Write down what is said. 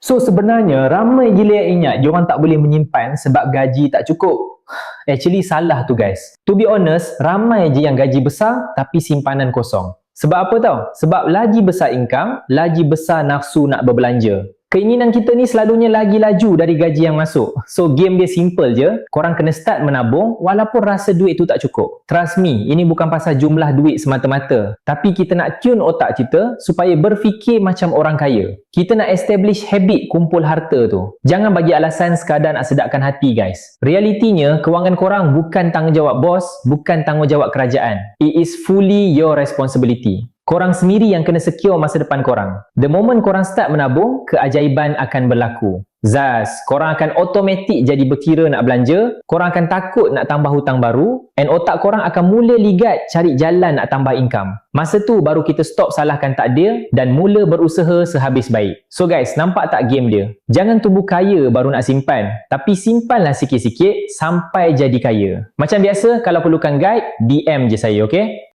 So sebenarnya ramai gila yang ingat diorang tak boleh menyimpan sebab gaji tak cukup. Actually salah tu guys. To be honest, ramai je yang gaji besar tapi simpanan kosong. Sebab apa tau? Sebab lagi besar income, lagi besar nafsu nak berbelanja. Keinginan kita ni selalunya lagi laju dari gaji yang masuk. So game dia simple je. Korang kena start menabung walaupun rasa duit tu tak cukup. Trust me, ini bukan pasal jumlah duit semata-mata. Tapi kita nak tune otak kita supaya berfikir macam orang kaya. Kita nak establish habit kumpul harta tu. Jangan bagi alasan sekadar nak sedapkan hati guys. Realitinya, kewangan korang bukan tanggungjawab bos, bukan tanggungjawab kerajaan. It is fully your responsibility. Korang sendiri yang kena secure masa depan korang. The moment korang start menabung, keajaiban akan berlaku. Zaz, korang akan automatik jadi berkira nak belanja, korang akan takut nak tambah hutang baru, and otak korang akan mula ligat cari jalan nak tambah income. Masa tu baru kita stop salahkan takdir dan mula berusaha sehabis baik. So guys, nampak tak game dia? Jangan tumbuh kaya baru nak simpan, tapi simpanlah sikit-sikit sampai jadi kaya. Macam biasa, kalau perlukan guide, DM je saya, okay?